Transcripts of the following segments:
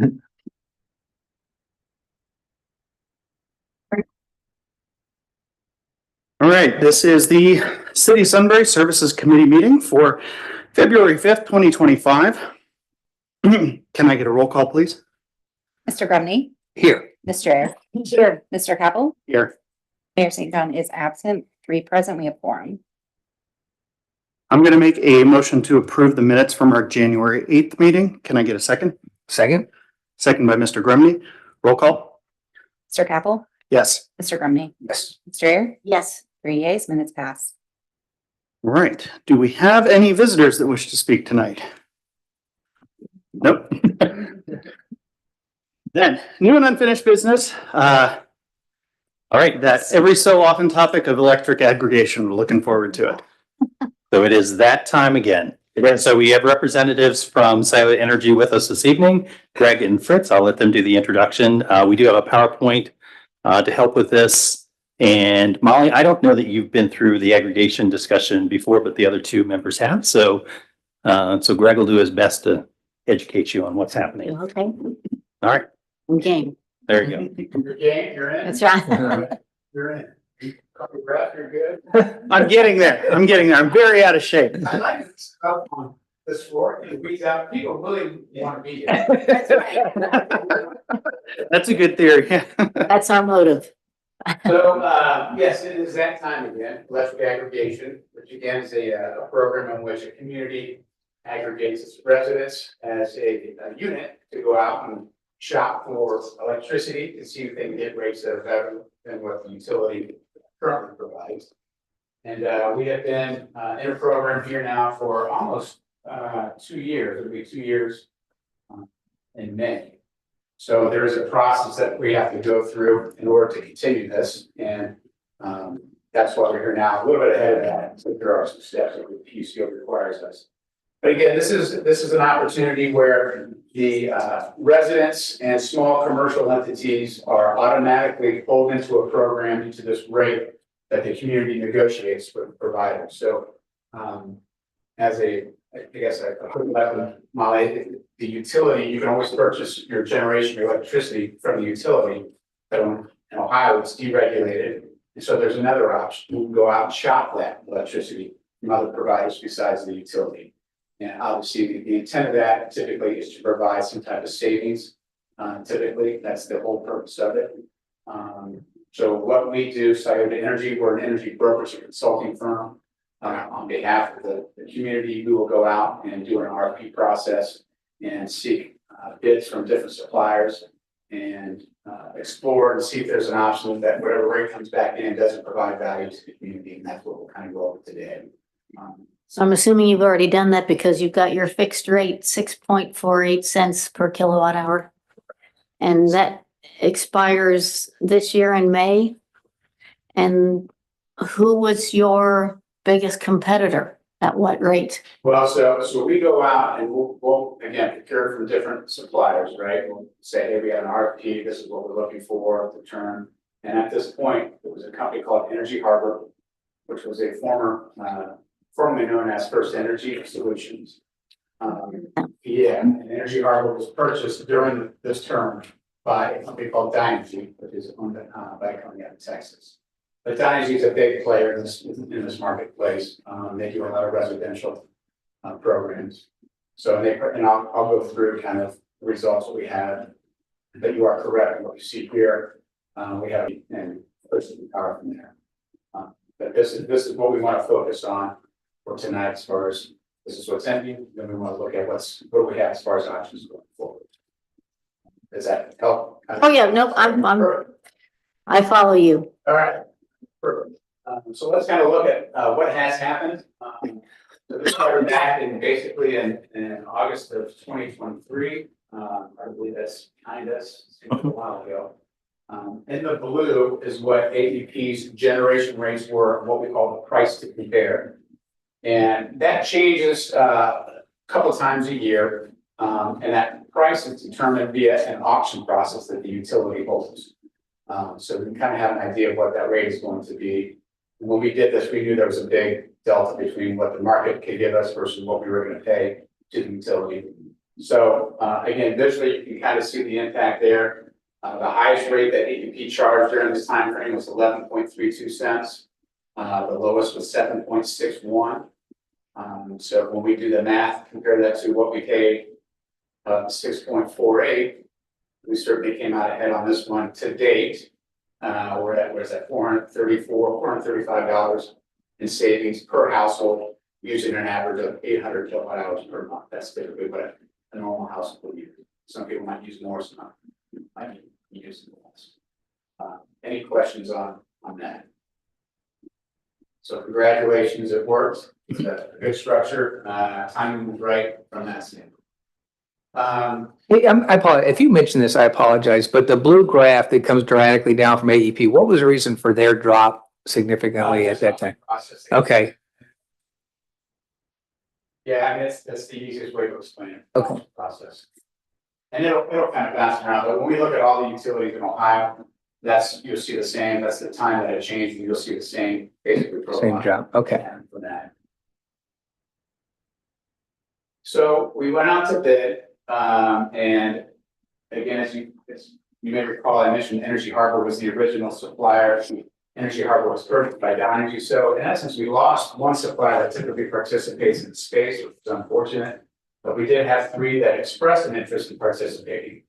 All right, this is the City Sunbury Services Committee meeting for February 5th, 2025. Can I get a roll call, please? Mr. Grumney, Here. Mr. Ayers, here, Mr. Capel, Here. Mayor St. John is absent, 3 present, we have quorum. I'm going to make a motion to approve the minutes from our January 8th meeting. Can I get a second? Second? Second by Mr. Grumney. Roll call? Mr. Capel, Yes. Mr. Grumney, Yes. Mr. Ayers, Yes. 3 yeas, minutes pass. All right. Do we have any visitors that wish to speak tonight? Nope. Then, new and unfinished business. All right, that every so often topic of electric aggregation. We're looking forward to it. So it is that time again. So we have representatives from Silent Energy with us this evening, Greg and Fritz. I'll let them do the introduction. We do have a PowerPoint to help with this. And Molly, I don't know that you've been through the aggregation discussion before, but the other two members have. So Greg will do his best to educate you on what's happening. Okay. All right, I'm game. there you go. You're game, you're in. That's right. You're in. You caught your breath, you're good. I'm getting there. I'm very out of shape. I like this stuff on this floor. It beats out, people really want to be here. That's right. That's a good theory. That's our motive. So, yes, it is that time again, electric aggregation, which again is a program in which a community aggregates its residents as a unit to go out and shop for electricity and see if they can get rates that are better than what the utility currently provides. And we have been in a program here now for almost 2 years. It'll be 2 years in May. So there is a process that we have to go through in order to continue this. And that's why we're here now, a little bit ahead of that. So there are some steps that the PUCO requires us. But again, this is an opportunity where the residents and small commercial entities are automatically pulled into a program, into this rate that the community negotiates with providers. So as I guess I put that, Molly, the utility, you can always purchase your generation, your electricity from the utility. But in Ohio, it's deregulated. And so there's another option. You can go out and shop that electricity from other providers besides the utility. And obviously, the intent of that typically is to provide some type of savings. Typically, that's the whole purpose of it. So what we do, Silent Energy, we're an energy brokerage and consulting firm. On behalf of the community, we will go out and do an RFP process and seek bids from different suppliers and explore and see if there's an option that whatever rate comes back in doesn't provide value to the community. And that's what we'll kind of go over today. So I'm assuming you've already done that because you've got your fixed rate, 6.48 cents per kilowatt hour. And that expires this year in May. And who was your biggest competitor at what rate? Well, so we go out and we'll again procure from different suppliers, right? We'll say, hey, we have an RFP, this is what we're looking for, the term. And at this point, it was a company called Energy Harbor, which was a formerly known as First Energy Solutions. Yeah, and Energy Harbor was purchased during this term by a company called Dynegy, which is owned by a company out of Texas. But Dynegy is a big player in this marketplace. They do a lot of residential programs. So I'll go through kind of the results that we have. But you are correct in what you see here. We have and purchasing power from there. But this is what we want to focus on for tonight as far as this is what's ending. Then we want to look at what we have as far as options going forward. Does that help? Oh, yeah, no, I follow you. All right. Perfect. So let's kind of look at what has happened. So this started back basically in August of 2023. I believe that's behind us. It seems a while ago. In the blue is what AEP's generation rates were, what we call the price to compare. And that changes a couple times a year. And that price is determined via an auction process that the utility holds. So we can kind of have an idea of what that rate is going to be. And when we did this, we knew there was a big delta between what the market could give us versus what we were going to pay to the utility. So, again, visually, you can kind of see the impact there. The highest rate that AEP charged during this time frame was 11.32 cents. The lowest was 7.61. So when we do the math, compare that to what we paid, 6.48, we certainly came out ahead on this one to date. We're at, where's that, $435 in savings per household, using an average of 800 kilowatt hours per month. That's typically what a normal household would use. Some people might use more, some might use less. Any questions on that? So congratulations, it worked. It's a good structure. Timing was right from that standpoint. Hey, I apologize. If you mentioned this, I apologize, but the blue graph that comes dramatically down from AEP, what was the reason for their drop significantly at that time? Processing. Okay, Yeah, I mean, that's the easiest way to explain it. Okay. Process. And it'll kind of bounce around, but when we look at all the utilities in Ohio, you'll see the same, that's the time that it changed, and you'll see the same, basically. same drop. Okay. For that. So we went out to bid, and again, as you may recall, I mentioned Energy Harbor was the original supplier. Energy Harbor was purchased by Dynegy. So in essence, we lost one supplier that typically participates in space, which is unfortunate. But we did have 3 that expressed an interest in participating.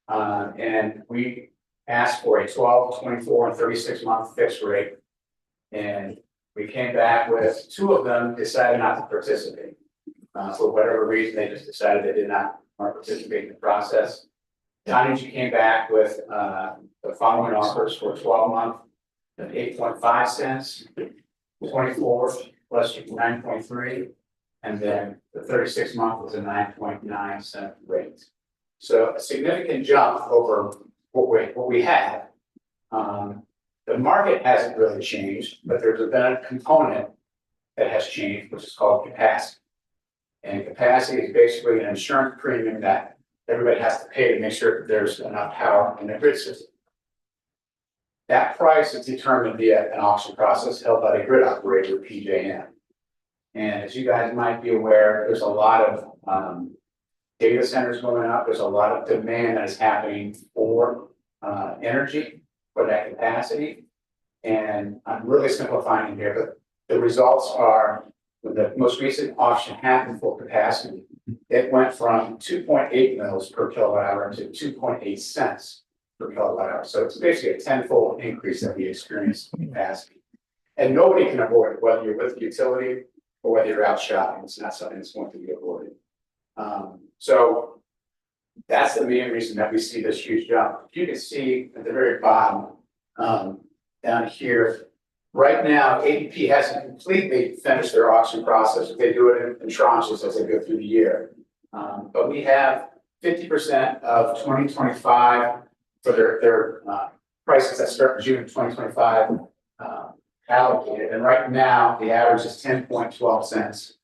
And we asked for a 12, 24, and 36-month fixed rate. And we came back with 2 of them decided not to participate. For whatever reason, they just decided they did not want to participate in the process. Dynegy came back with the following offers for 12-month at 8.5 cents, 24 plus 9.3, and then the 36-month was a 9.9 cent rate. So a significant jump over what we had. The market hasn't really changed, but there's been a component that has changed, which is called capacity. And capacity is basically an insurance premium that everybody has to pay to make sure that there's enough power in the grid system. That price is determined via an auction process held by the grid operator, PJM. And as you guys might be aware, there's a lot of data centers going up. There's a lot of demand that is happening for energy, for that capacity. And I'm really simplifying here, but the results are, when the most recent auction happened for capacity, it went from 2.8 mils per kilowatt hour to 2.8 cents per kilowatt hour. So it's basically a 10-fold increase that we experienced in capacity. And nobody can avoid it, whether you're with the utility or whether you're out shopping. It's not something that's going to be avoided. So that's the main reason that we see this huge jump. You can see at the very bottom down here, right now, AEP hasn't completely finished their auction process. They do it in tranches as they go through the year. But we have 50% of 2025 for their prices that start in June 2025 allocated. And right now, the average is 10.12 cents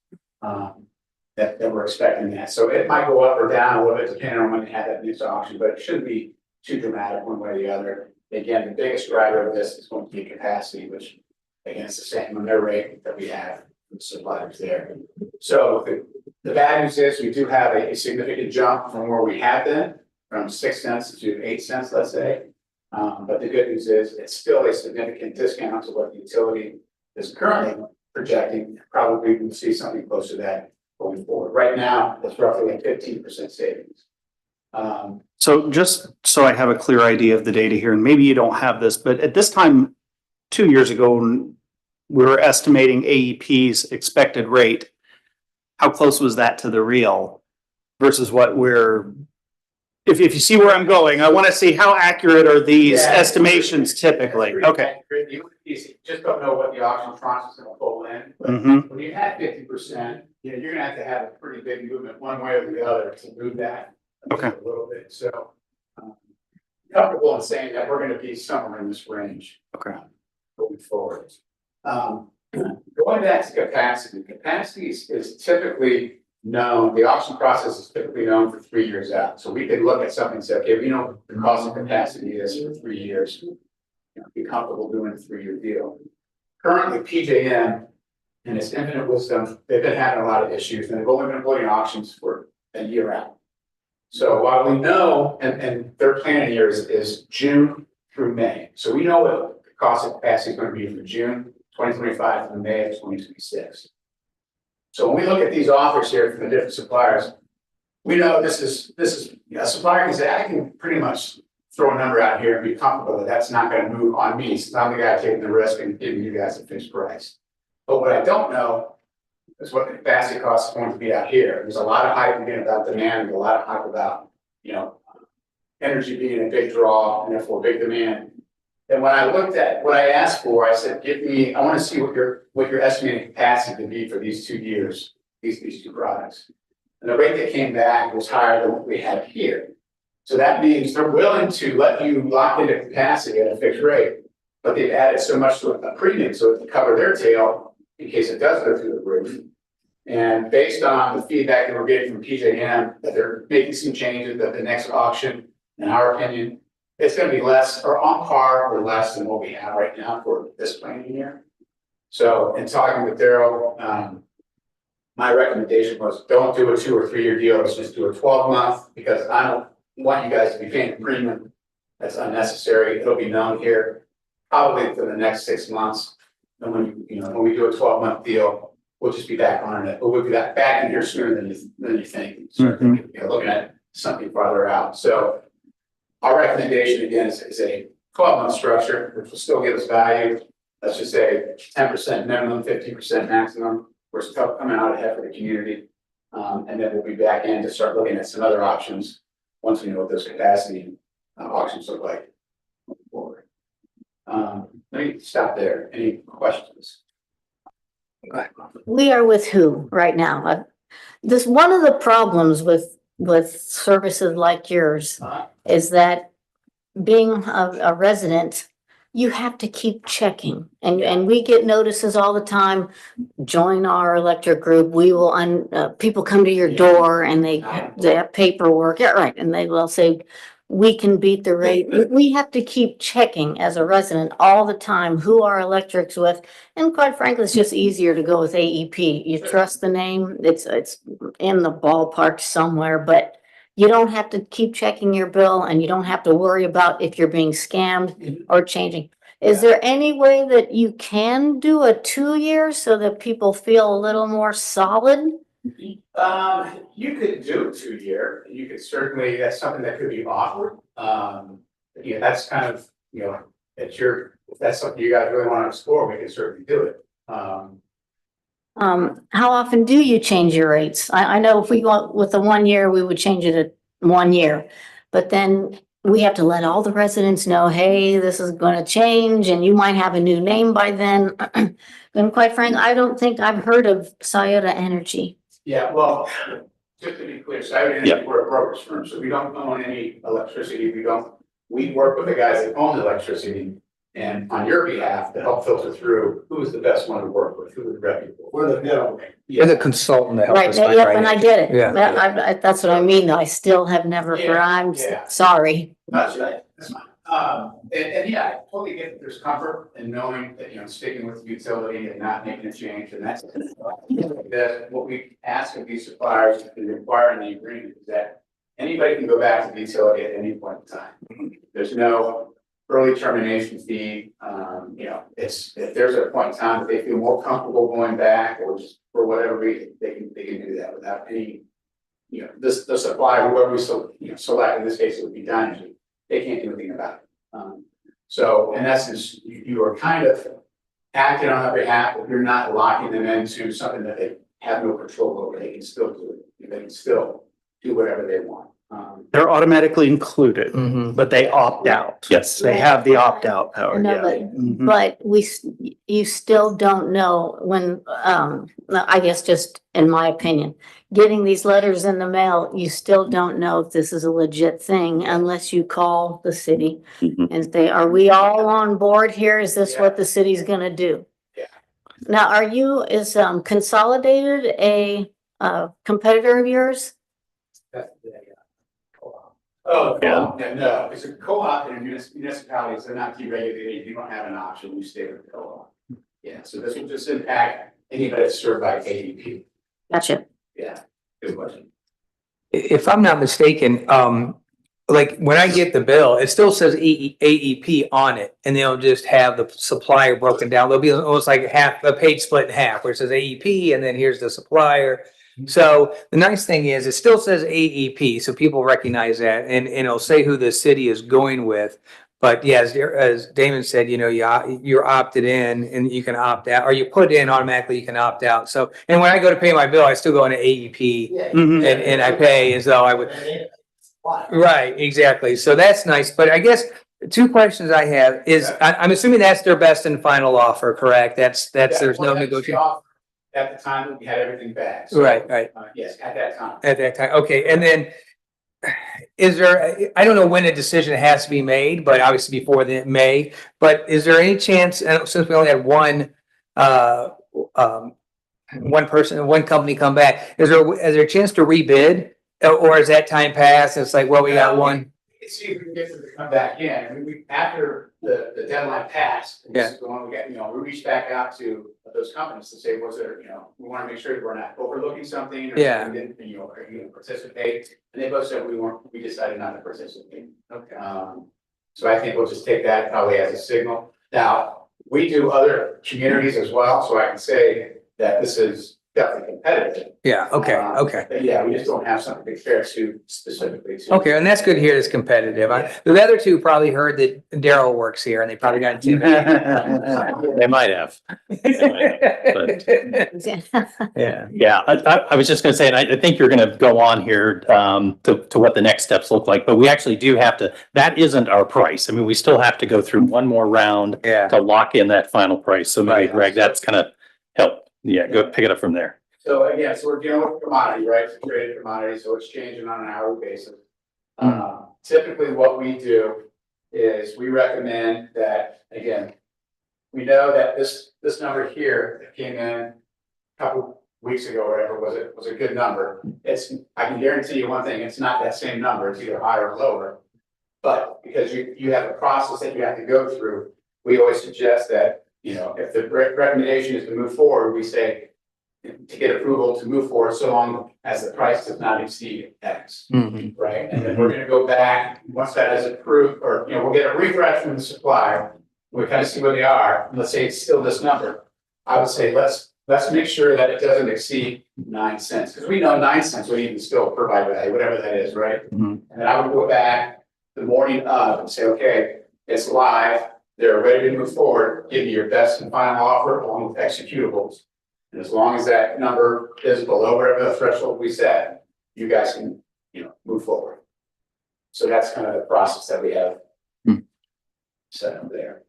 that we're expecting that. So it might go up or down a little bit depending on when they have that next auction, but it shouldn't be too dramatic one way or the other. Again, the biggest driver of this is going to be capacity, which again, it's the same on their rate that we have from the suppliers there. So the bad news is we do have a significant jump from where we have been, from 6 cents to 8 cents, let's say. But the good news is it's still a significant discount to what the utility is currently projecting. Probably we'll see something close to that going forward. Right now, it's roughly a 15% savings. So just so I have a clear idea of the data here, and maybe you don't have this, but at this time, 2 years ago, we were estimating AEP's expected rate. How close was that to the real versus what we're, if you see where I'm going, I want to see how accurate are these estimations typically? Okay. You just don't know what the auction process is going to pull in. But Mm-hmm. when you have 50%, you're going to have a pretty big movement one way or the other to move that Okay. a little bit. So comfortable in saying that we're going to be somewhere in this range. Okay. Going forward. Going back to capacity is typically known, the auction process is typically known for 3 years out. So we could look at something and say, okay, we know the cost of capacity is for 3 years. Be comfortable doing a 3-year deal. Currently, PJM, in its infinite wisdom, they've been having a lot of issues, and they've only been holding auctions for a year out. So while we know, and their plan here is June through May. So we know what the cost of capacity is going to be for June 2025 to May of 2026. So when we look at these offers here from the different suppliers, we know this is a supplier can say, I can pretty much throw a number out here and be comfortable that that's not going to move on me. It's not the guy taking the risk and giving you guys a fixed price. But what I don't know is what the capacity cost is going to be out here. There's a lot of hype again about demand, and a lot of hype about, energy being a big draw and therefore big demand. And when I looked at what I asked for, I said, I want to see what your estimated capacity to be for these 2 years, these two products. And the rate that came back was higher than what we have here. So that means they're willing to let you lock into capacity at a fixed rate, but they've added so much to a premium so to cover their tail in case it does go through the roof. And based on the feedback that we're getting from PJM, that they're making some changes, that the next auction, in our opinion, it's going to be less or on par or less than what we have right now for this planning year. So in talking with Daryl, my recommendation was don't do a 2 or 3 year deal. Let's just do a 12-month because I don't want you guys to be paying a premium. That's unnecessary. It'll be known here probably for the next 6 months. And when we do a 12-month deal, we'll just be back on it. But we'll be back in here sooner than you think. So looking at something farther out. So our recommendation again is a 12-month structure, which will still give us value. Let's just say 10% minimum, 50% maximum. We're still coming out ahead for the community. And then we'll be back in to start looking at some other options once we know what those capacity auctions look like moving forward. Let me stop there. Any questions? We are with who right now? This, one of the problems with services like yours is that being a resident, you have to keep checking, and we get notices all the time. Join our electric group. We will people come to your door and they have paperwork. Yeah, right. And they will say, we can beat the rate. We have to keep checking as a resident all the time who our electric's with. And quite frankly, it's just easier to go with AEP. You trust the name. It's in the ballpark somewhere, but you don't have to keep checking your bill and you don't have to worry about if you're being scammed or changing. Is there any way that you can do a 2 year so that people feel a little more solid? You could do a 2 year. You could certainly, that's something that could be offered. That's kind of, if that's something you guys really want to explore, we can certainly do it. How often do you change your rates? I know if we go with the 1 year, we would change it at 1 year, but then we have to let all the residents know, hey, this is going to change and you might have a new name by then. And quite frankly, I don't think I've heard of Scioto Energy. Yeah, well, just to be clear, we're a brokerage firm, so we don't own any electricity. We work with the guys that own the electricity and on your behalf to help filter through who is the best one to work with, who is reputable. We're the middle. You're the consultant to help Right, us. yep, and I get it. Yeah. That's what I mean. I still have never, I'm sorry. That's right, that's fine. And yeah, I totally get that there's comfort in knowing that, sticking with the utility and not making a change, and that's that what we ask of these suppliers and require in the agreement is that anybody can go back to the utility at any point in time. There's no early termination fee. If there's a point in time that they feel more comfortable going back or just for whatever reason, they can do that without any, the supplier, whoever we select, in this case, it would be Dynegy. They can't do anything about it. So in essence, you are kind of acting on their behalf, but you're not locking them into something that they have no control over. They can still do it. They can still do whatever they want. They're automatically included, Mhm. but they opt out. Yes. They have the opt-out power, No, yeah. Mhm. But you still don't know when, I guess just in my opinion, getting these letters in the mail, you still don't know if this is a legit thing unless you call the city Mhm. and say, are we all on board here? Is this what the city's gonna do? Yeah. Now, is Consolidated a competitor of yours? Oh, Yeah. no, it's a co-op and municipalities, they're not deregulated. You don't have an option. You stay with the co-op. Yeah, so this will just impact anybody that's served by AEP. Gotcha. Yeah, good question. if I'm not mistaken, like when I get the bill, it still says AEP on it, and they'll just have the supplier broken down. There'll be almost like half, a page split in half, where it says AEP, and then here's the supplier. So the nice thing is, it still says AEP, so people recognize that, and it'll say who the city is going with. But yeah, as Damon said, you know, you're opted in and you can opt out, or you put in automatically, you can opt out. So, and when I go to pay my bill, I still go into AEP Mhm. and I pay as though I would. Right, exactly. So that's nice. But I guess two questions I have is, I'm assuming that's their best and final offer, correct? That's, there's no negotiation. At the time, that we had everything back. So, Right, right. Yes, at that time. At that time. Okay. And then is there, I don't know when a decision has to be made, but obviously before the May, but is there any chance, and since we only had one person, one company come back, is there a chance to rebid? Or is that time passed? It's like, well, we got one. Let's see if we can get them to come back in. I mean, after the deadline passed, this is the one we got, you know, we reached back out to those companies to say, was there, you know, we want to make sure we're not overlooking something. Or Yeah. we didn't, you know, are you going to participate? And they both said we decided not to participate. Okay. So I think we'll just take that probably as a signal. Now, we do other communities as well, so I can say that this is definitely competitive. Yeah, okay. But yeah, we just don't have something to compare to specifically to. Okay, and that's good to hear it's competitive. The other two probably heard that Daryl works here and they probably got intimidated. They might have. Yeah. Yeah, I was just gonna say, and I think you're gonna go on here to what the next steps look like, but we actually do have to, that isn't our price. I mean, we still have to go through one more round Yeah. to lock in that final price. So maybe Right. Greg, that's gonna help. Yeah, go pick it up from there. So again, so we're dealing with commodity, right? It's a traded commodity, so it's changing on an hourly basis. Typically what we do is we recommend that, again, we know that this number here that came in a couple weeks ago, or whatever, was a good number. I can guarantee you one thing, it's not that same number, it's either higher or lower. But because you have a process that you have to go through, we always suggest that, you know, if the recommendation is to move forward, we say to get approval to move forward, so long as the price does not exceed X, Mhm. right? And then we're gonna go back, once that is approved, or, you know, we'll get a refresh from the supplier. We kind of see where they are, and let's say it's still this number. I would say, let's make sure that it doesn't exceed 9 cents, because we know 9 cents would even still provide value, whatever that is, right? Mhm. And then I would go back the morning of and say, okay, it's live. They're ready to move forward, give you your best and final offer along with executables. And as long as that number is below whatever the threshold we set, you guys can, you know, move forward. So that's kind of the process that we have set up there.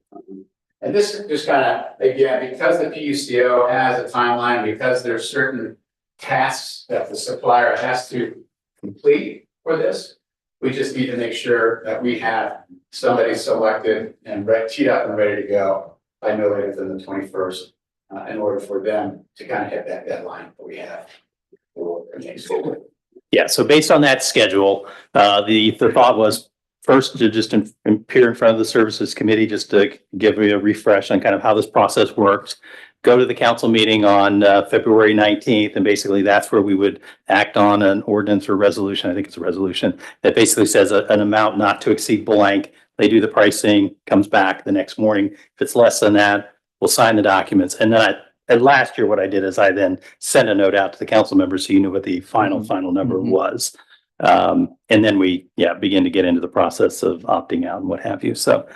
And this is just kind of, again, because the PUCO has a timeline, because there's certain tasks that the supplier has to complete for this, we just need to make sure that we have somebody selected and teed up and ready to go by no later than the 21st, in order for them to kind of hit that deadline that we have. Yeah, so based on that schedule, the thought was first to just appear in front of the services committee, just to give me a refresh on kind of how this process works. Go to the council meeting on February 19th, and basically that's where we would act on an ordinance or resolution. I think it's a resolution that basically says an amount not to exceed blank. They do the pricing, comes back the next morning. If it's less than that, we'll sign the documents. And then and last year, what I did is I then sent a note out to the council members so you knew what the final number was. And then we, begin to get into the process of opting out and what have you. So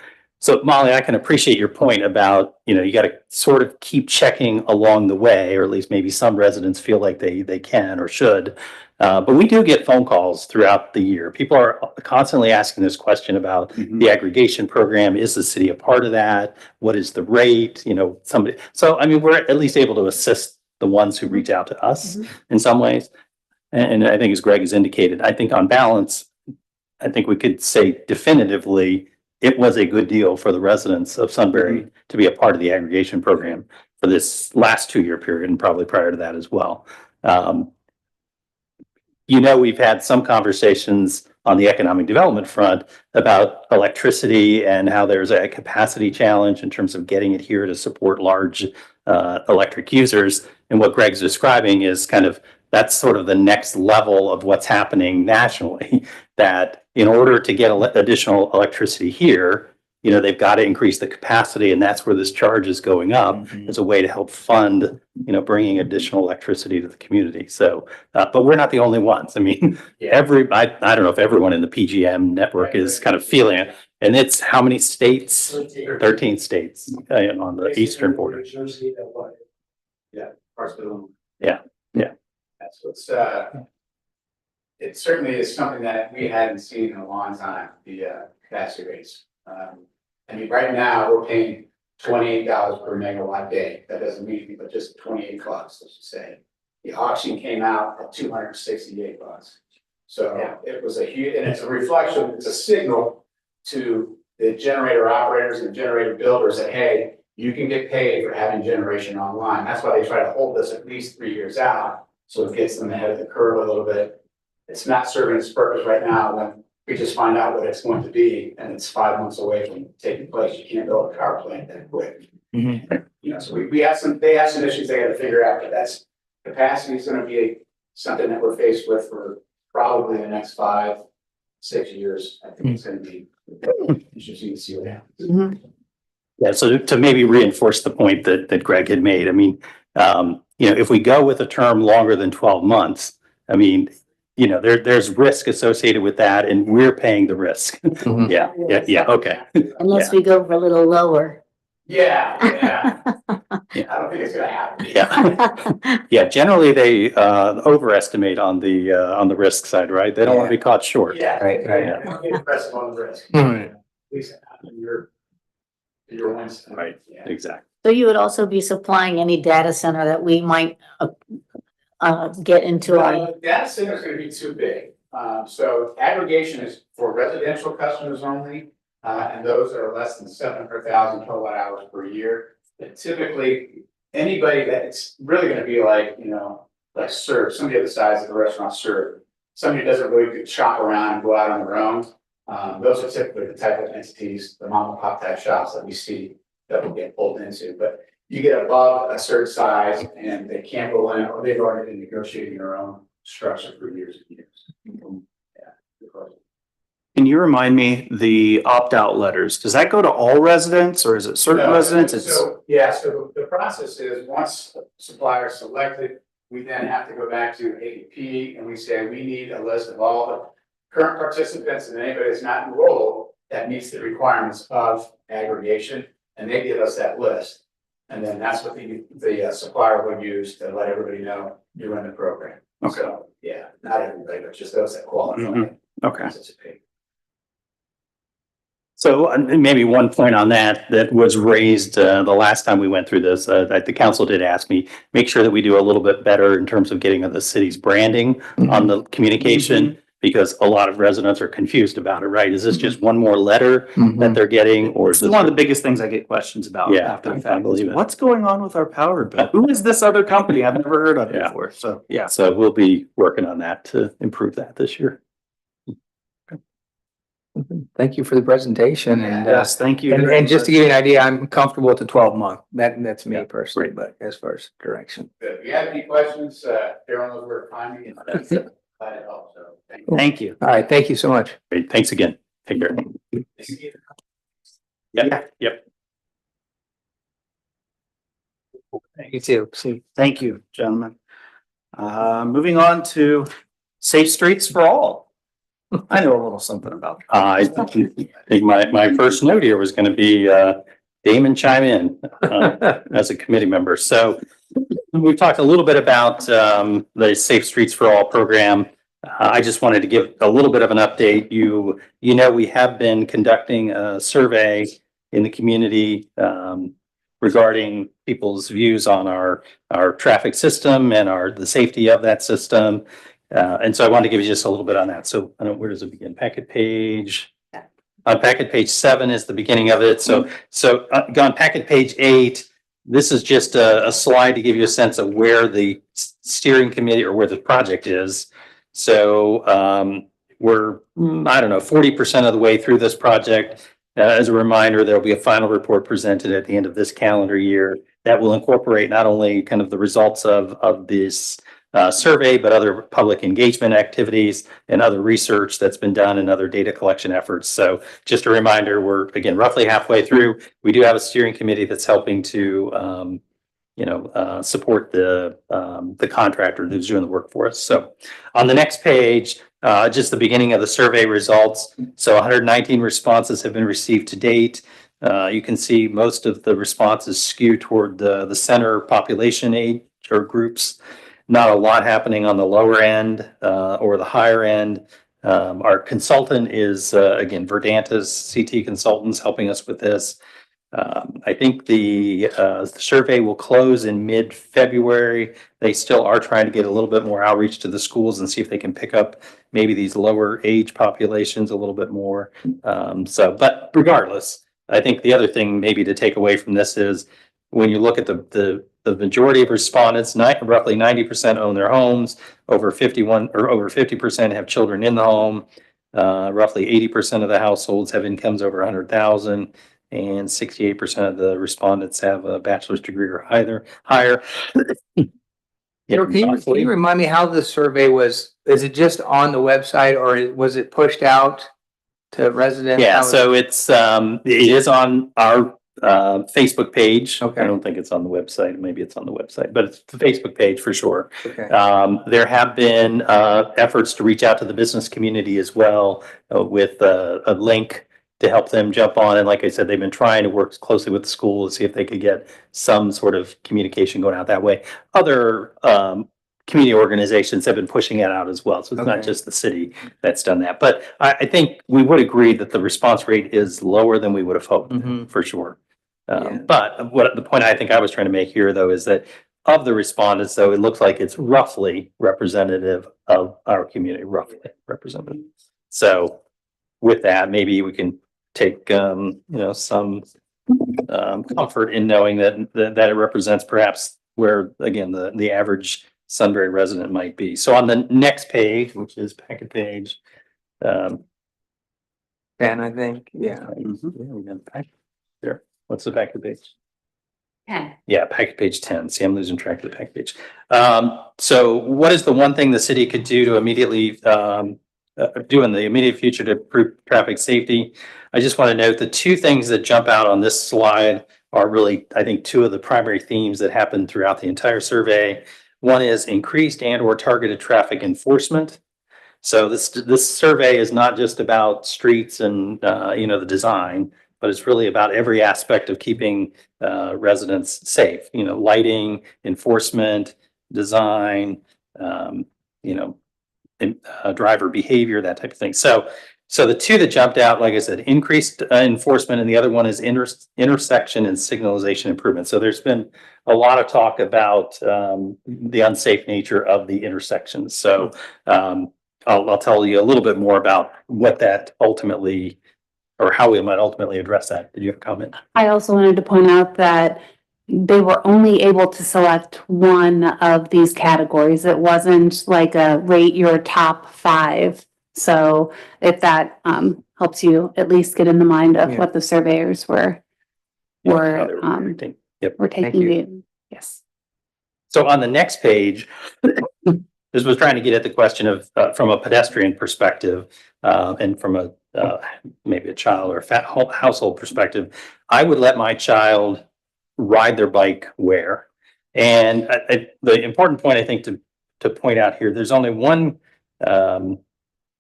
Molly, I can appreciate your point about, you got to sort of keep checking along the way, or at least maybe some residents feel like they can or should. But we do get phone calls throughout the year. People are constantly asking this question about the aggregation program. Is the city a part of that? What is the rate? Somebody. So, I mean, we're at least able to assist the ones who reach out to us in some ways. And I think, as Greg has indicated, I think on balance, I think we could say definitively it was a good deal for the residents of Sunbury to be a part of the aggregation program for this last 2-year period, and probably prior to that as well. We've had some conversations on the economic development front about electricity and how there's a capacity challenge in terms of getting it here to support large electric users. And what Greg's describing is kind of that's sort of the next level of what's happening nationally, that in order to get additional electricity here, you know, they've got to increase the capacity, and that's where this charge is going up as a way to help fund, you know, bringing additional electricity to the community. So, but we're not the only ones. I mean, Yeah. I don't know if everyone in the PGM network is kind of feeling it. And it's how many states? 13 states on the eastern border. Yeah, parts of the. Yeah, yeah. So it certainly is something that we hadn't seen in a long time, the capacity rates. I mean, right now, we're paying $28 per megawatt day. That doesn't mean anything, but just 28 bucks, let's just say. The auction came out at $268. So it was a huge, and it's a reflection, it's a signal to the generator operators and generator builders that, hey, you can get paid for having generation online. That's why they try to hold this at least 3 years out. So it gets them ahead of the curve a little bit. It's not serving its purpose right now when we just find out what it's going to be and it's 5 months away from taking place. You can't build a power plant that quick. You know, so they have some issues they got to figure out, but that's capacity is going to be something that we're faced with for probably the next 5-6 years. I think it's going to be interesting to see what happens. Yeah, so to maybe reinforce the point that Greg had made, I mean, you know, if we go with a term longer than 12 months, I mean, you know, there's risk associated with that, and we're paying the risk. Yeah, okay. Unless we go for a little lower. Yeah. I don't think it's going to happen. Yeah, yeah. Generally, they overestimate on the risk side, right? They don't want to be caught short. Yeah. Right. Yeah. Don't get aggressive on the risk. Mhm. At least your wins. Right. Yeah. Exactly. So you would also be supplying any data center that we might get into our, Well, data center is going to be too big. So aggregation is for residential customers only, and those that are less than 700,000 kilowatt hours per year. But typically, anybody that's really going to be like, you know, like serve, somebody of the size of the restaurant serve, somebody who doesn't really shop around and go out on their own. Those are typically the type of entities, the mom and pop type shops that we see that will get pulled into. But you get above a certain size and they can't go in, or they've already been negotiating their own structure for years and years. Yeah. Can you remind me the opt-out letters? Does that go to all residents or is it certain No, residents? It's, So the process is, once the supplier is selected, we then have to go back to AEP and we say, we need a list of all the current participants and anybody that's not enrolled that meets the requirements of aggregation, and they give us that list. And then that's what the supplier would use to let everybody know you're in the program. Okay. So, yeah, not everybody, but just those that qualify. Mhm. Okay. Participate. So maybe one point on that was raised the last time we went through this, that the council did ask me, make sure that we do a little bit better in terms of getting the city's branding on the communication, because a lot of residents are confused about it, right? Is this just one more letter that they're getting, or is It's this? one of the biggest things I get questions about Yeah, after the I fact. believe it. What's going on with our power bill? Who is this other company I've never heard of Yeah. before? So, yeah. So we'll be working on that to improve that this year. Thank you for the presentation and, Yes, thank you. and just to give you an idea, I'm comfortable with the 12-month. That's me Yeah, personally, great. but as far as direction. If you have any questions, Darren knows where to find me, and glad to help, so thank you. Thank you. All right, thank you so much. Great. Thanks again. Take care. Yep. You too. See. Thank you, gentlemen. Moving on to Safe Streets for All. I know a little something about. I think my first note here was going to be Damon chime in as a committee member. So we've talked a little bit about the Safe Streets for All program. I just wanted to give a little bit of an update. You know, we have been conducting a survey in the community regarding people's views on our traffic system and the safety of that system. And so I wanted to give you just a little bit on that. So I don't know, where does it begin? Packet page. Packet page 7 is the beginning of it. So on packet page 8, this is just a slide to give you a sense of where the steering committee or where the project is. So we're, I don't know, 40% of the way through this project. As a reminder, there'll be a final report presented at the end of this calendar year that will incorporate not only kind of the results of this survey, but other public engagement activities and other research that's been done and other data collection efforts. So just a reminder, we're again roughly halfway through. We do have a steering committee that's helping to support the contractor who's doing the work for us. So on the next page, just the beginning of the survey results. So 119 responses have been received to date. You can see most of the responses skew toward the center population age or groups. Not a lot happening on the lower end or the higher end. Our consultant is, again, Verdanta's CT Consultants helping us with this. I think the survey will close in mid-February. They still are trying to get a little bit more outreach to the schools and see if they can pick up maybe these lower age populations a little bit more. But regardless, I think the other thing maybe to take away from this is when you look at the majority of respondents, roughly 90% own their homes, over 50% have children in the home. Roughly 80% of the households have incomes over 100,000. And 68% of the respondents have a bachelor's degree or higher. Can you remind me how the survey was? Is it just on the website or was it pushed out to residents? Yeah, so it is on our Facebook page. Okay. I don't think it's on the website. Maybe it's on the website, but it's the Facebook page for sure. Okay. There have been efforts to reach out to the business community as well with a link to help them jump on. And like I said, they've been trying to work closely with the school to see if they could get some sort of communication going out that way. Other community organizations have been pushing it out as well. So it's not Okay. just the city that's done that. But I think we would agree that the response rate is lower than we would have hoped, Mhm. for sure. Yeah. But what the point I think I was trying to make here, though, is that of the respondents, though, it looks like it's roughly representative of our community, roughly representative. So with that, maybe we can take some comfort in knowing that it represents perhaps where again the average Sunbury resident might be. So on the next page, which is packet page, Ben, I think, yeah. we got a packet there. What's the packet page? 10. Yeah, packet page 10. See, I'm losing track of the packet page. So what is the one thing the city could do to immediately do in the immediate future to improve traffic safety? I just want to note the two things that jump out on this slide are really, I think, two of the primary themes that happen throughout the entire survey. One is increased and or targeted traffic enforcement. So this survey is not just about streets and the design, but it's really about every aspect of keeping residents safe. Lighting, enforcement, design, driver behavior, that type of thing. So the two that jumped out, like I said, increased enforcement, and the other one is intersection and signalization improvement. So there's been a lot of talk about the unsafe nature of the intersections. So I'll tell you a little bit more about what that ultimately, or how we might ultimately address that. Did you have a comment? I also wanted to point out that they were only able to select one of these categories. It wasn't like a rate your top 5. So if that helps you at least get in the mind of Yeah. what the surveyors were Yep. taking. you. Yes. So on the next page, this was trying to get at the question of from a pedestrian perspective and from a maybe a child or a household perspective. I would let my child ride their bike where? And the important point I think to point out here, there's only one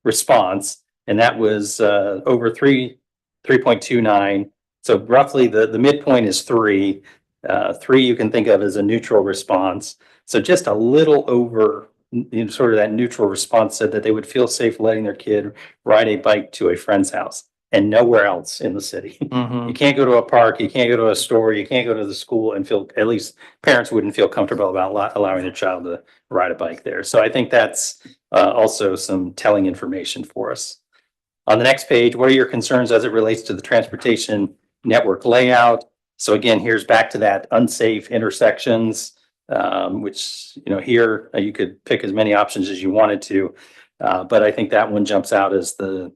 response, and that was over 3.29. So roughly the midpoint is 3. 3 you can think of as a neutral response. So just a little over sort of that neutral response said that they would feel safe letting their kid ride a bike to a friend's house and nowhere else in the city. You can't go to a park, you can't go to a store, you can't go to the school and feel, at least parents wouldn't feel comfortable about allowing their child to ride a bike there. So I think that's also some telling information for us. On the next page, what are your concerns as it relates to the transportation network layout? So again, here's back to that unsafe intersections, which, here you could pick as many options as you wanted to. But I think that one jumps out as the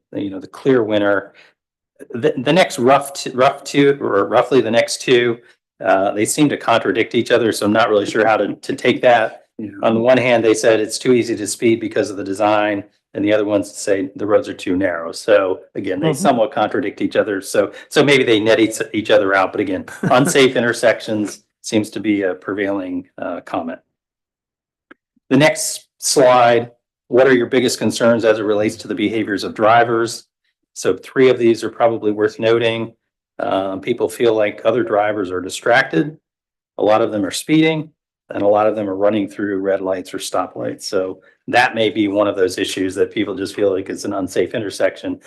clear winner. The next roughly the next two, they seem to contradict each other. So I'm not really sure how to take that. On the one hand, they said it's too easy to speed because of the design, and the other ones say the roads are too narrow. So again, they Mhm. somewhat contradict each other. So maybe they net each other out. But again, unsafe intersections seems to be a prevailing comment. The next slide, what are your biggest concerns as it relates to the behaviors of drivers? So 3 of these are probably worth noting. People feel like other drivers are distracted. A lot of them are speeding, and a lot of them are running through red lights or stoplights. So that may be one of those issues that people just feel like it's an unsafe intersection.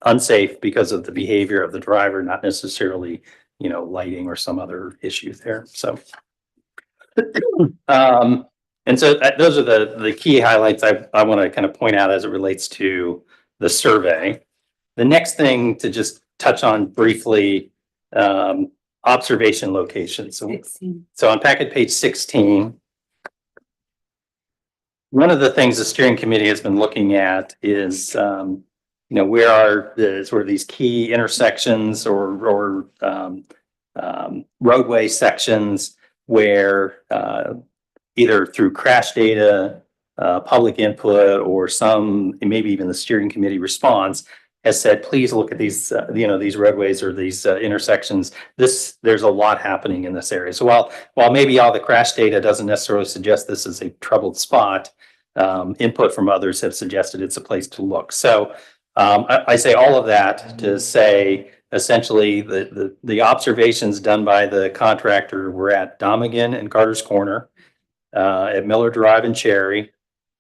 Unsafe because of the behavior of the driver, not necessarily, lighting or some other issue there. So and so those are the key highlights I want to kind of point out as it relates to the survey. The next thing to just touch on briefly, observation locations. So on packet page 16, one of the things the steering committee has been looking at is, where are the sort of these key intersections or roadway sections where either through crash data, public input, or maybe even the steering committee response has said, please look at these, these roadways or these intersections. There's a lot happening in this area. So while maybe all the crash data doesn't necessarily suggest this is a troubled spot, input from others have suggested it's a place to look. So I say all of that to say, essentially, the observations done by the contractor were at Domigan and Carter's Corner, at Miller Drive and Cherry,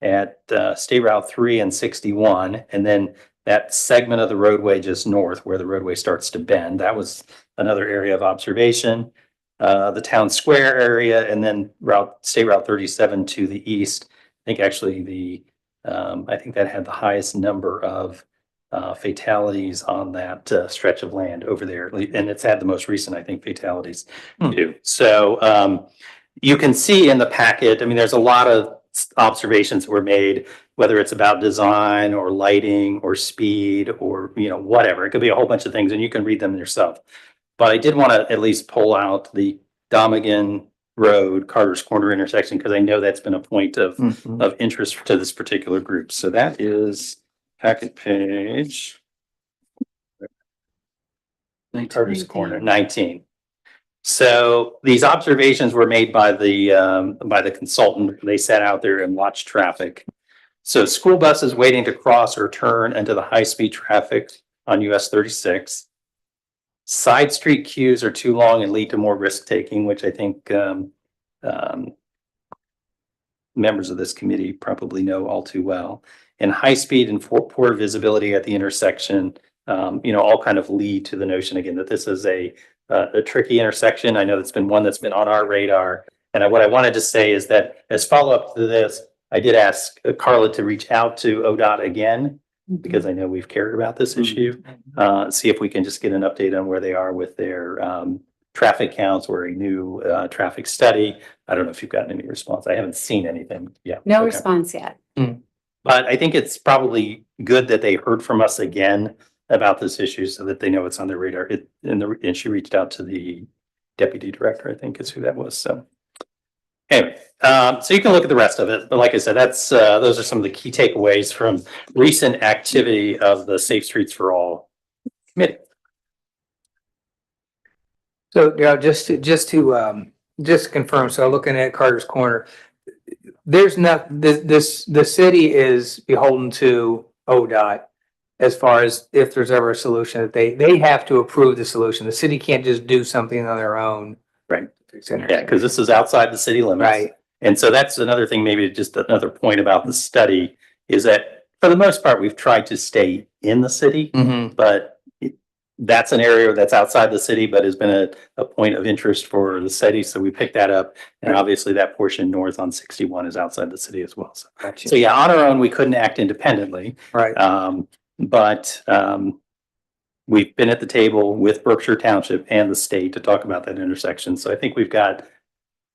at State Route 3 and 61, and then that segment of the roadway just north where the roadway starts to bend. That was another area of observation. The town square area, and then State Route 37 to the east. I think actually I think that had the highest number of fatalities on that stretch of land over there, and it's had the most recent, I think, fatalities too. So you can see in the packet, I mean, there's a lot of observations that were made, whether it's about design or lighting or speed or, whatever. It could be a whole bunch of things, and you can read them yourself. But I did want to at least pull out the Domigan Road, Carter's Corner intersection, because I know that's been a point of interest to this particular group. So that is packet page Carter's Corner 19. So these observations were made by the consultant. They sat out there and watched traffic. So school buses waiting to cross or turn into the high-speed traffic on US 36. Side street queues are too long and lead to more risk-taking, which I think members of this committee probably know all too well. And high speed and poor visibility at the intersection, all kind of lead to the notion again that this is a tricky intersection. I know that's been one that's been on our radar. And what I wanted to say is that as follow-up to this, I did ask Carla to reach out to ODOT again, because I know we've cared about this issue. See if we can just get an update on where they are with their traffic counts or a new traffic study. I don't know if you've gotten any response. I haven't seen anything yet. No Okay. response yet. But I think it's probably good that they heard from us again about this issue so that they know it's on their radar. And she reached out to the deputy director, I think is who that was. So anyway, so you can look at the rest of it. But like I said, that's those are some of the key takeaways from recent activity of the Safe Streets for All committee. So, just to confirm, so looking at Carter's Corner, there's not, the city is beholden to ODOT as far as if there's ever a solution that they have to approve the solution. The city can't just do something on their own. Right. Yeah, because this is outside the city limits. Right. And so that's another thing, maybe just another point about the study is that for the most part, we've tried to stay in the city, but that's an area that's outside the city, but has been a point of interest for the city. So we picked that up. And obviously that portion north on 61 is outside the city as well. So yeah, on our own, we couldn't act independently. Right. But we've been at the table with Berkshire Township and the state to talk about that intersection. So I think we've got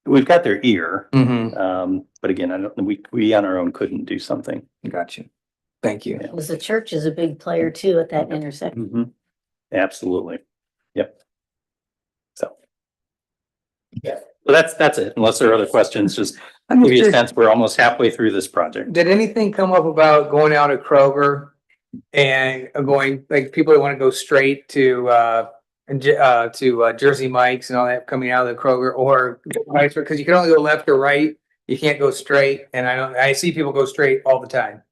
their ear. But again, we on our own couldn't do something. Gotcha. Thank you. Because the church is a big player too at that intersection. Absolutely. Yep. So. So that's it. Unless there are other questions, just I'm give you a just- sense, we're almost halfway through this project. Did anything come up about going out of Kroger and going, like, people that want to go straight to, Jersey Mike's and all that coming out of the Kroger, or vice versa, because you can only go left or right. You can't go straight, and I see people go straight all the time.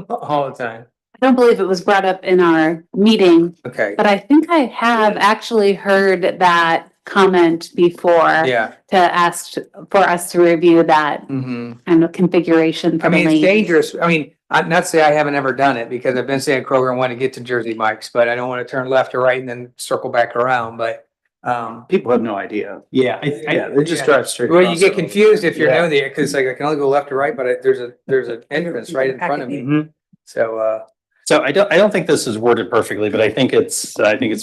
All the time. I don't believe it was brought up in our meeting, Okay, but I think I have actually heard that comment before. yeah. To ask for us to review that Mm-hmm. kind of configuration for I the mean, it's lane. dangerous. I mean, I'm not say I haven't ever done it because I've been saying Kroger and want to get to Jersey Mike's, but I don't want to turn left or right and then circle back around, but, People have no idea. Yeah, Yeah, they just drive straight. well, you across get the road. confused if you're Yeah. new there, because like I can only go left or right, but there's an entrance right in front of me. Mhm. So, So I don't think this is worded perfectly, but I think it's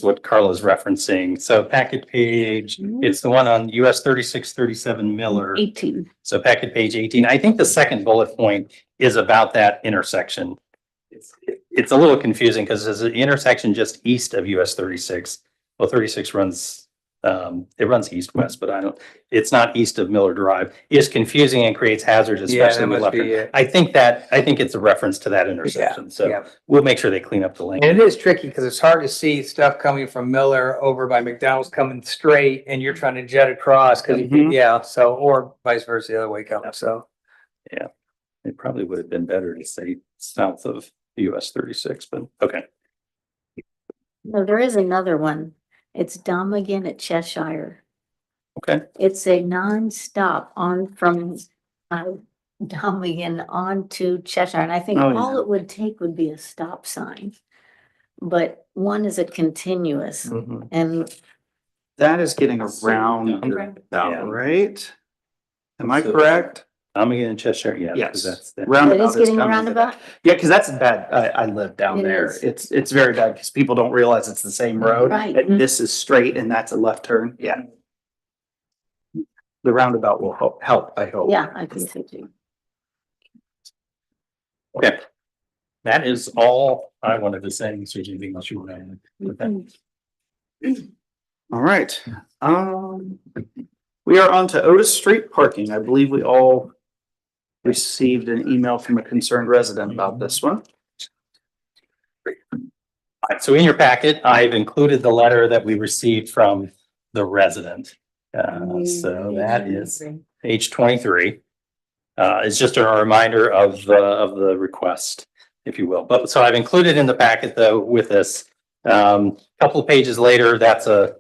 what Carla's referencing. So packet page, it's the one on US 3637 Miller. 18. So packet page 18. I think the second bullet point is about that intersection. It's a little confusing because there's an intersection just east of US 36. Well, 36 runs, it runs east-west, but it's not east of Miller Drive. It's confusing and creates hazards, yeah, especially that with must left. be it. I think it's a reference to that intersection. So Yeah. we'll make sure they clean up the lane. And it is tricky because it's hard to see stuff coming from Miller over by McDonald's coming straight and you're trying to jet across because, Mhm. yeah, so, or vice versa, the other way coming, so. It probably would have been better to say south of US 36, but okay. No, there is another one. It's Domigan at Cheshire. Okay. It's a nonstop on from Domigan on to Cheshire, and I think Oh, all yeah. it would take would be a stop sign. But one is a continuous, Mhm. and That is getting around, Yeah. right? Am I So- correct? I'm in Cheshire, yeah. Yes. because that's the- Roundabout it is is getting a coming to roundabout. that. Yeah, because that's bad. I live down It there. is. It's very bad because people don't realize it's the same road. Right. And This is straight and that's a left turn. Yeah. The roundabout will help, I hope. Yeah, I think so too. Okay. That is all I wanted to say. Is there anything else you want to add with that? All right. We are on to Otis Street parking. I believe we all received an email from a concerned resident about this one. All right, so in your packet, I've included the letter that we received from the resident. So that is page 23. It's just a reminder of the request, if you will. But so I've included in the packet though with this, couple of pages later, that's a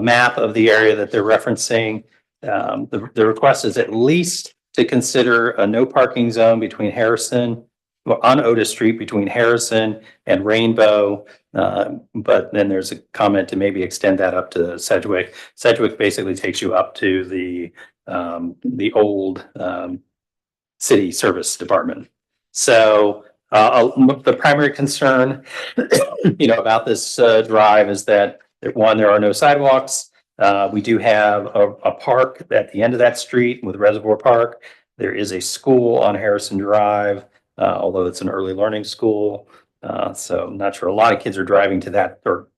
map of the area that they're referencing. The request is at least to consider a no parking zone between Harrison, well, on Otis Street between Harrison and Rainbow. But then there's a comment to maybe extend that up to Sedgwick. Sedgwick basically takes you up to the old city service department. So the primary concern, about this drive is that one, there are no sidewalks. We do have a park at the end of that street with Reservoir Park. There is a school on Harrison Drive, although it's an early learning school. So I'm not sure a lot of kids are driving to that, or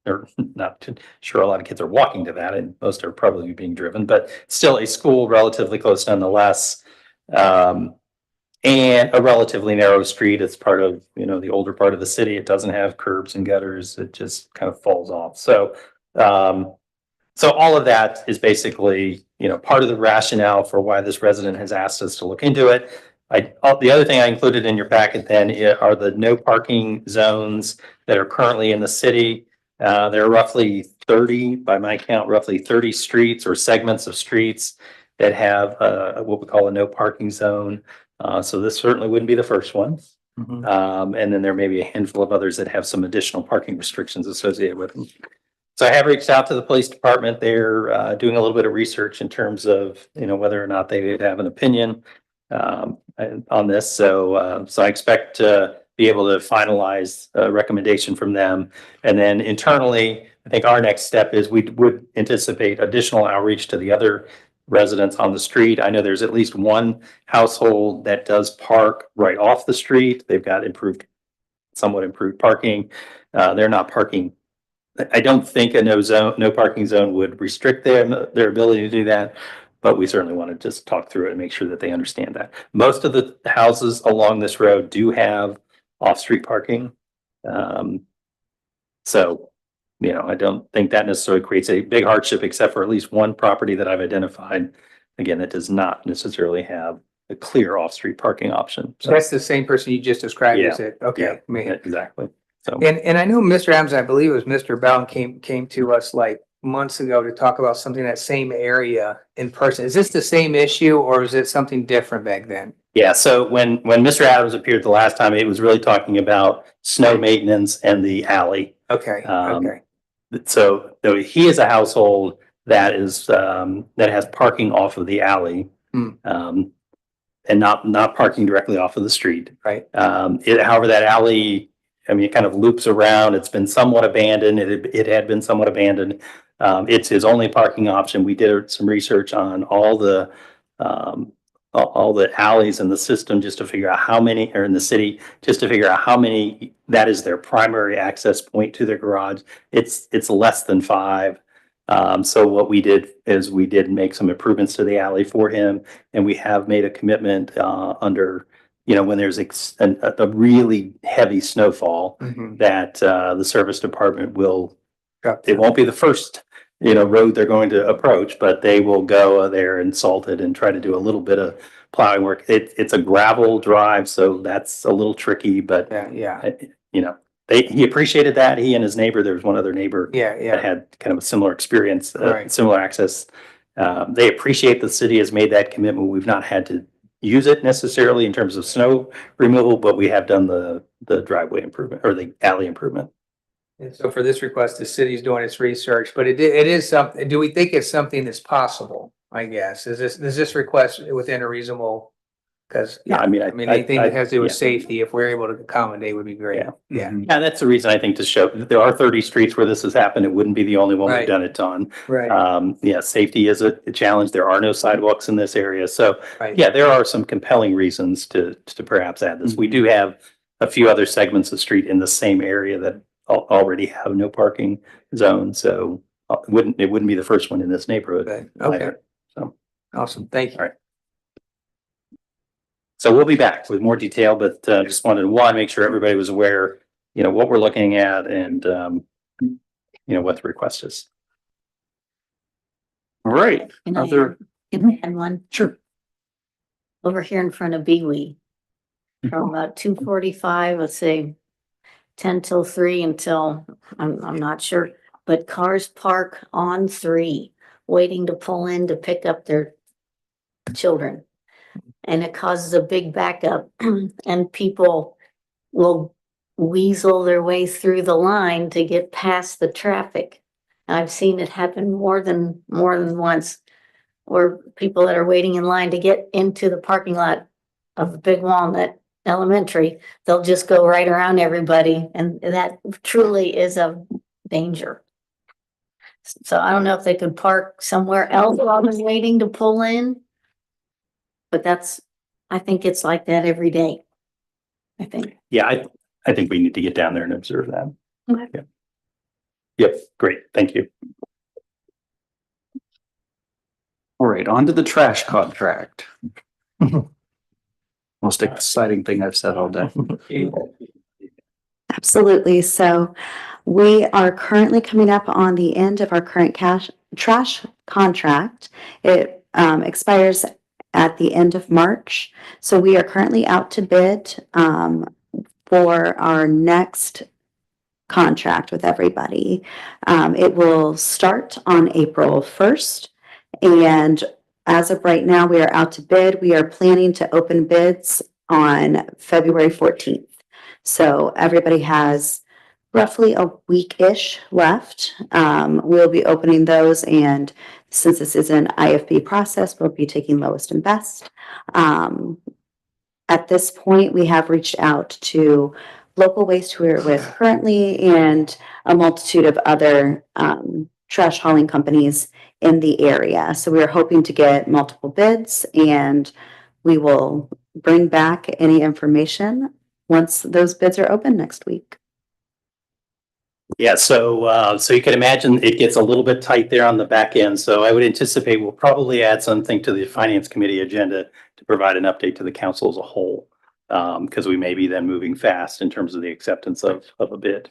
not sure a lot of kids are walking to that, and most are probably being driven, but still a school relatively close nonetheless. And a relatively narrow street. It's part of, the older part of the city. It doesn't have curbs and gutters. It just kind of falls off. So all of that is basically, part of the rationale for why this resident has asked us to look into it. The other thing I included in your packet then are the no parking zones that are currently in the city. There are roughly 30, by my count, roughly 30 streets or segments of streets that have what we call a no parking zone. So this certainly wouldn't be the first one. And then there may be a handful of others that have some additional parking restrictions associated with them. So I have reached out to the police department. They're doing a little bit of research in terms of, whether or not they have an opinion on this. So I expect to be able to finalize a recommendation from them. And then internally, I think our next step is we would anticipate additional outreach to the other residents on the street. I know there's at least one household that does park right off the street. They've got somewhat improved parking. They're not parking. I don't think a no parking zone would restrict their ability to do that. but we certainly want to just talk through it and make sure that they understand that. Most of the houses along this road do have off-street parking. So, you know, I don't think that necessarily creates a big hardship, except for at least one property that I've identified. Again, that does not necessarily have a clear off-street parking option. So that's the same person you just described, is it? Yeah, Okay. Man. exactly. So, And I know Mr. Adams, I believe it was Mr. Bowden came to us like months ago to talk about something in that same area in person. Is this the same issue or is it something different back then? yeah, so when Mr. Adams appeared the last time, it was really talking about snow maintenance and the alley. Okay, Um, okay. So he is a household that is, that has parking off of the alley. Hmm. And not parking directly off of the street. Right. However, that alley, I mean, it kind of loops around. It's been somewhat abandoned. It had been somewhat abandoned. It's his only parking option. We did some research on all the alleys in the system just to figure out how many are in the city, just to figure out how many that is their primary access point to their garage. It's less than 5. So what we did is we did make some improvements to the alley for him, and we have made a commitment under, you know, when there's a really heavy snowfall, Mhm. that the service department will, Got it won't be the first, you know, road they're going to approach, but they will go there and salt it and try to do a little bit of plowing work. It's a gravel drive, so that's a little tricky, but Yeah. you know, he appreciated that. He and his neighbor, there was one other neighbor that Yeah. had kind of a similar experience, Right. similar access. They appreciate the city has made that commitment. We've not had to use it necessarily in terms of snow removal, but we have done the driveway improvement or the alley improvement. And so for this request, the city's doing its research, but it is something, do we think it's something that's possible? I guess, is this request within a reasonable? Cause Yeah, I mean, anything that has to do with yeah. safety, if we're able to accommodate would be great. Yeah. Yeah, Yeah, that's the reason I think to show that there are 30 streets where this has happened. It wouldn't be the only one Right. we've done it on. right, Yeah, safety is a challenge. There are no sidewalks in this area. So right. yeah, there are some compelling reasons to perhaps add this. We do have a few other segments of street in the same area that already have no parking zone. So it wouldn't be the first one in this neighborhood. Okay, either. So, awesome. Thank you. All right. So we'll be back with more detail, but just wanted to make sure everybody was aware, you know, what we're looking at and, you know, what the request is. All right. Can I Other, Can I add one? sure. Over here in front of Bewee, from about 2:45, let's say 10 till 3 until, I'm not sure, but cars park on 3, waiting to pull in to pick up their children. And it causes a big backup and people will weasel their way through the line to get past the traffic. I've seen it happen more than once, where people that are waiting in line to get into the parking lot of Big Walnut Elementary, they'll just go right around everybody, and that truly is a danger. So I don't know if they could park somewhere else while they're waiting to pull in. But I think it's like that every day. I think. Yeah, I think we need to get down there and observe that. Okay. Yeah. Yep, great. Thank you. All right, on to the trash contract. Most exciting thing I've said all day. Absolutely. So we are currently coming up on the end of our current trash contract. It expires at the end of March. So we are currently out to bid for our next contract with everybody. It will start on April 1st. And as of right now, we are out to bid. We are planning to open bids on February 14th. So everybody has roughly a week-ish left. We'll be opening those, and since this is an IFB process, we'll be taking lowest and best. At this point, we have reached out to local waste we're with currently and a multitude of other trash hauling companies in the area. So we are hoping to get multiple bids, and we will bring back any information once those bids are open next week. Yeah, so you can imagine it gets a little bit tight there on the back end. So I would anticipate we'll probably add something to the finance committee agenda to provide an update to the council as a whole. Because we may be then moving fast in terms of the acceptance of a bid.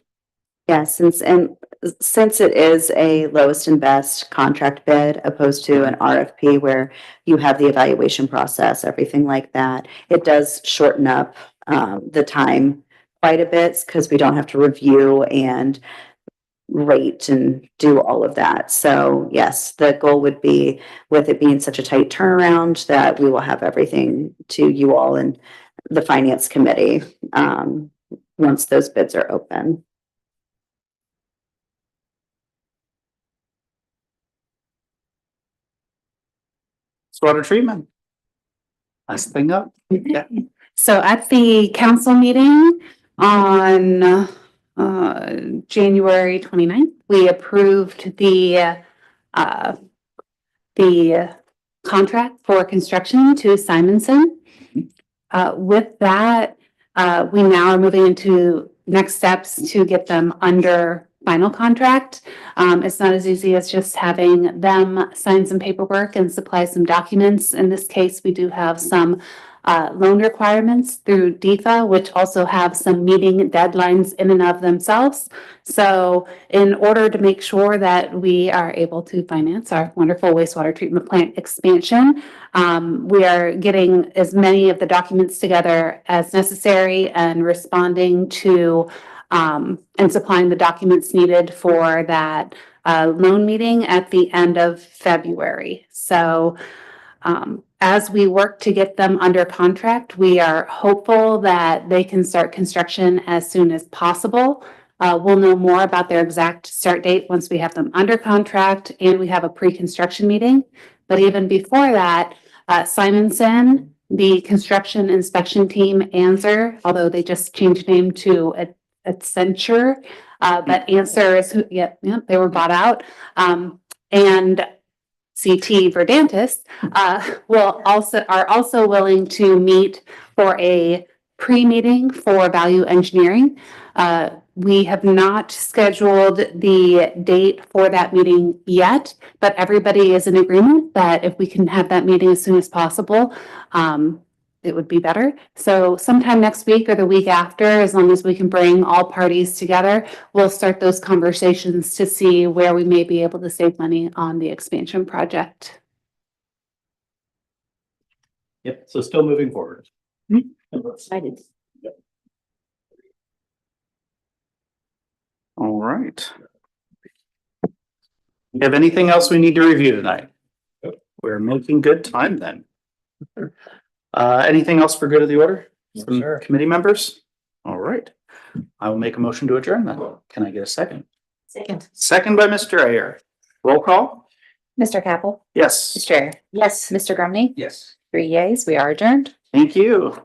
Yes, since it is a lowest and best contract bid opposed to an RFP where you have the evaluation process, everything like that, it does shorten up the time quite a bit because we don't have to review and rate and do all of that. So yes, the goal would be, with it being such a tight turnaround, that we will have everything to you all and the finance committee once those bids are open. Water treatment. Last thing up. Yeah. So at the council meeting on January 29th, we approved the contract for construction to Simonson. With that, we now are moving into next steps to get them under final contract. It's not as easy as just having them sign some paperwork and supply some documents. In this case, we do have some loan requirements through DEFA, which also have some meeting deadlines in and of themselves. So in order to make sure that we are able to finance our wonderful wastewater treatment plant expansion, we are getting as many of the documents together as necessary and responding to and supplying the documents needed for that loan meeting at the end of February. So as we work to get them under contract, we are hopeful that they can start construction as soon as possible. We'll know more about their exact start date once we have them under contract and we have a pre-construction meeting. But even before that, Simonson, the construction inspection team, Answer, although they just changed name to Accenture, but Answer is who, they were bought out. And CT Verdantis are also willing to meet for a pre-meeting for value engineering. We have not scheduled the date for that meeting yet, but everybody is in agreement that if we can have that meeting as soon as possible, it would be better. So sometime next week or the week after, as long as we can bring all parties together, we'll start those conversations to see where we may be able to save money on the expansion project. Yep, so still moving forward. Excited. All right. You have anything else we need to review tonight? We're making good time then. Anything else for good of the order from committee members? All right. I will make a motion to adjourn then. Can I get a second? Second. Second by Mr. Ayer. Roll call? Mr. Capel? Yes. Mr. Ayer? Yes. Mr. Grumney? Yes. 3 yeas, we are adjourned. Thank you.